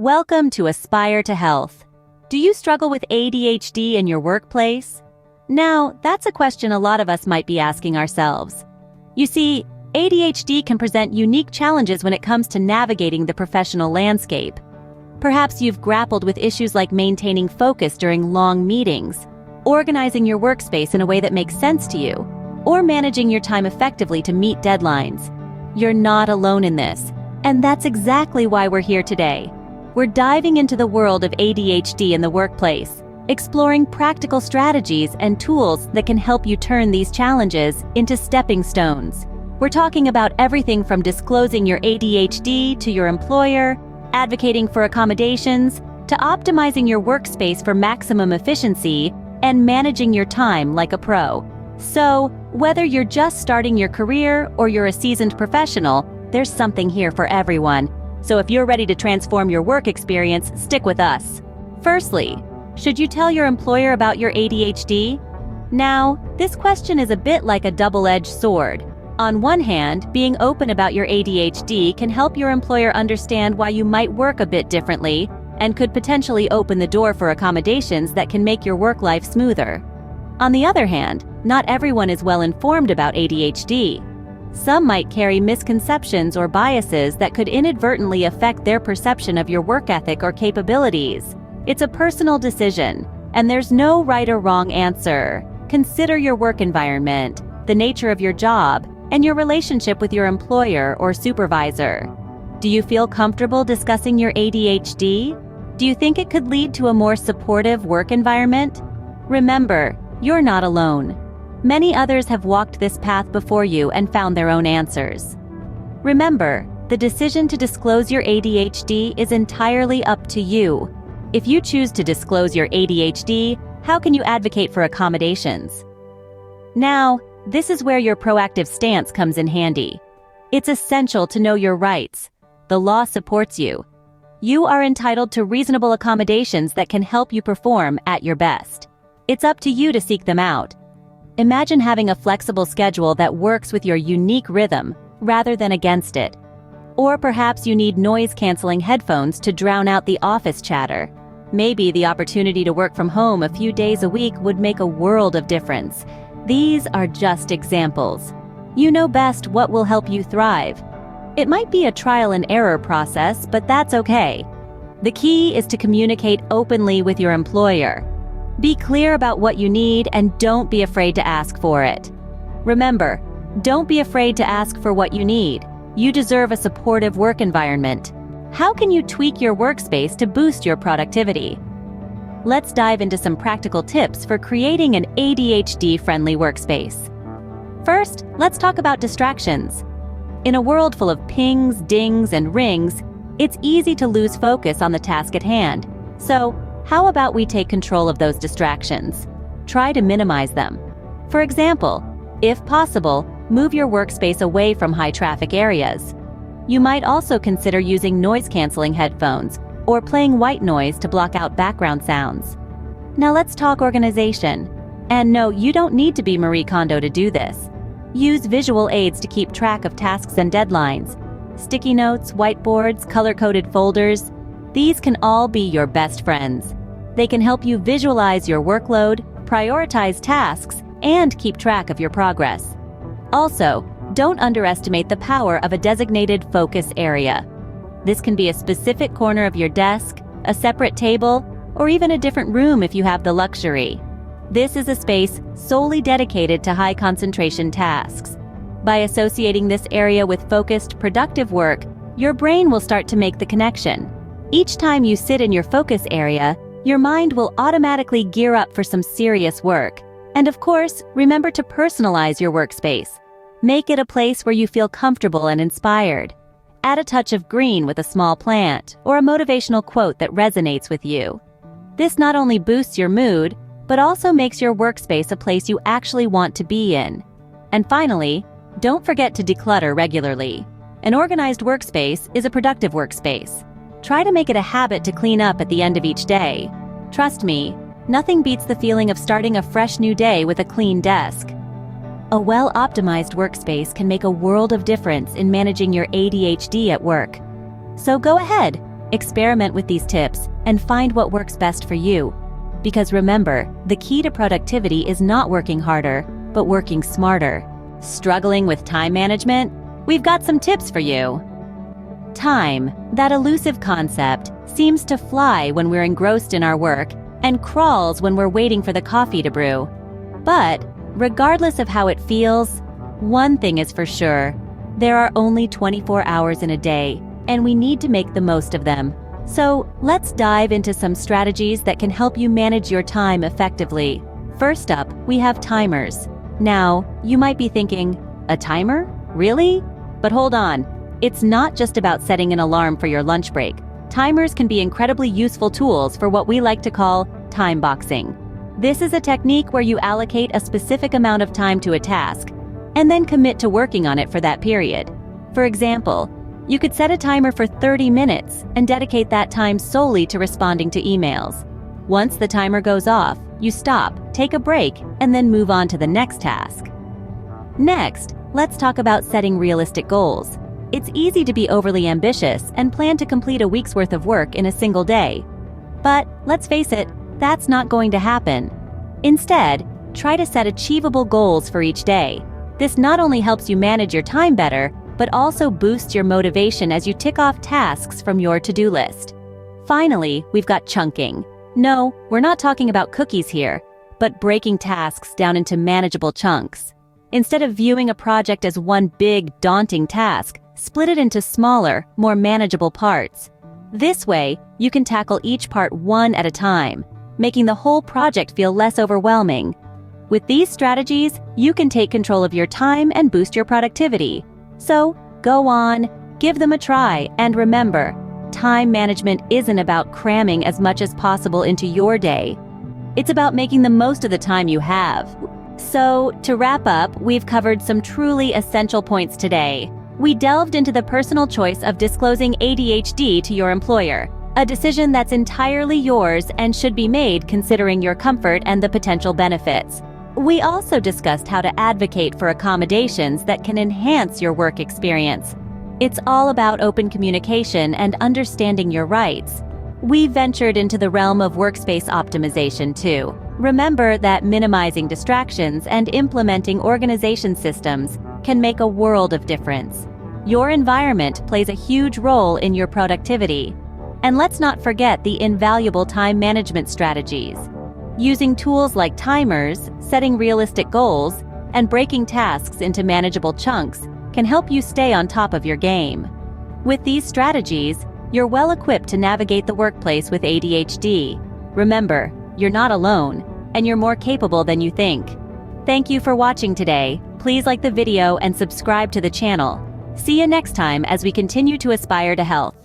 Welcome to Aspire to Health. Do you struggle with ADHD in your workplace? Now, that's a question a lot of us might be asking ourselves. You see, ADHD can present unique challenges when it comes to navigating the professional landscape. Perhaps you've grappled with issues like maintaining focus during long meetings, organizing your workspace in a way that makes sense to you, or managing your time effectively to meet deadlines. You're not alone in this, and that's exactly why we're here today. We're diving into the world of ADHD in the workplace, exploring practical strategies and tools that can help you turn these challenges into stepping stones. We're talking about everything from disclosing your ADHD to your employer, advocating for accommodations, to optimizing your workspace for maximum efficiency, and managing your time like a pro. So, whether you're just starting your career or you're a seasoned professional, there's something here for everyone. So if you're ready to transform your work experience, stick with us. Firstly, should you tell your employer about your ADHD? Now, this question is a bit like a double-edged sword. On one hand, being open about your ADHD can help your employer understand why you might work a bit differently and could potentially open the door for accommodations that can make your work life smoother. On the other hand, not everyone is well informed about ADHD. Some might carry misconceptions or biases that could inadvertently affect their perception of your work ethic or capabilities. It's a personal decision, and there's no right or wrong answer. Consider your work environment, the nature of your job, and your relationship with your employer or supervisor. Do you feel comfortable discussing your ADHD? Do you think it could lead to a more supportive work environment? Remember, you're not alone. Many others have walked this path before you and found their own answers. Remember, the decision to disclose your ADHD is entirely up to you. If you choose to disclose your ADHD, how can you advocate for accommodations? Now, this is where your proactive stance comes in handy. It's essential to know your rights. The law supports you. You are entitled to reasonable accommodations that can help you perform at your best. It's up to you to seek them out. Imagine having a flexible schedule that works with your unique rhythm rather than against it. Or perhaps you need noise-canceling headphones to drown out the office chatter. Maybe the opportunity to work from home a few days a week would make a world of difference. These are just examples. You know best what will help you thrive. It might be a trial and error process, but that's okay. The key is to communicate openly with your employer. Be clear about what you need and don't be afraid to ask for it. Remember, don't be afraid to ask for what you need. You deserve a supportive work environment. How can you tweak your workspace to boost your productivity? Let's dive into some practical tips for creating an ADHD-friendly workspace. First, let's talk about distractions. In a world full of pings, dings, and rings, it's easy to lose focus on the task at hand. So, how about we take control of those distractions? Try to minimize them. For example, if possible, move your workspace away from high-traffic areas. You might also consider using noise-canceling headphones or playing white noise to block out background sounds. Now let's talk organization. And no, you don't need to be Marie Kondo to do this. Use visual aids to keep track of tasks and deadlines. Sticky notes, whiteboards, color-coded folders. These can all be your best friends. They can help you visualize your workload, prioritize tasks, and keep track of your progress. Also, don't underestimate the power of a designated focus area. This can be a specific corner of your desk, a separate table, or even a different room if you have the luxury. This is a space solely dedicated to high-concentration tasks. By associating this area with focused, productive work, your brain will start to make the connection. Each time you sit in your focus area, your mind will automatically gear up for some serious work. And of course, remember to personalize your workspace. Make it a place where you feel comfortable and inspired. Add a touch of green with a small plant or a motivational quote that resonates with you. This not only boosts your mood, but also makes your workspace a place you actually want to be in. And finally, don't forget to declutter regularly. An organized workspace is a productive workspace. Try to make it a habit to clean up at the end of each day. Trust me, nothing beats the feeling of starting a fresh new day with a clean desk. A well-optimized workspace can make a world of difference in managing your ADHD at work. So go ahead, experiment with these tips, and find what works best for you. Because remember, the key to productivity is not working harder, but working smarter. Struggling with time management? We've got some tips for you. Time, that elusive concept, seems to fly when we're engrossed in our work and crawls when we're waiting for the coffee to brew. But, regardless of how it feels, one thing is for sure: there are only 24 hours in a day, and we need to make the most of them. So, let's dive into some strategies that can help you manage your time effectively. First up, we have timers. Now, you might be thinking, a timer? Really? But hold on. It's not just about setting an alarm for your lunch break. Timers can be incredibly useful tools for what we like to call time boxing. This is a technique where you allocate a specific amount of time to a task, and then commit to working on it for that period. For example, you could set a timer for 30 minutes and dedicate that time solely to responding to emails. Once the timer goes off, you stop, take a break, and then move on to the next task. Next, let's talk about setting realistic goals. It's easy to be overly ambitious and plan to complete a week's worth of work in a single day. But let's face it, that's not going to happen. Instead, try to set achievable goals for each day. This not only helps you manage your time better, but also boosts your motivation as you tick off tasks from your to-do list. Finally, we've got chunking. No, we're not talking about cookies here, but breaking tasks down into manageable chunks. Instead of viewing a project as one big, daunting task, split it into smaller, more manageable parts. This way, you can tackle each part one at a time, making the whole project feel less overwhelming. With these strategies, you can take control of your time and boost your productivity. So, go on, give them a try, and remember, time management isn't about cramming as much as possible into your day. It's about making the most of the time you have. So, to wrap up, we've covered some truly essential points today. We delved into the personal choice of disclosing ADHD to your employer, a decision that's entirely yours and should be made considering your comfort and the potential benefits. We also discussed how to advocate for accommodations that can enhance your work experience. It's all about open communication and understanding your rights. We ventured into the realm of workspace optimization too. Remember that minimizing distractions and implementing organization systems can make a world of difference. Your environment plays a huge role in your productivity. And let's not forget the invaluable time management strategies. Using tools like timers, setting realistic goals, and breaking tasks into manageable chunks can help you stay on top of your game. With these strategies, you're well equipped to navigate the workplace with ADHD. Remember, you're not alone, and you're more capable than you think. Thank you for watching today. Please like the video and subscribe to the channel. See you next time as we continue to aspire to health.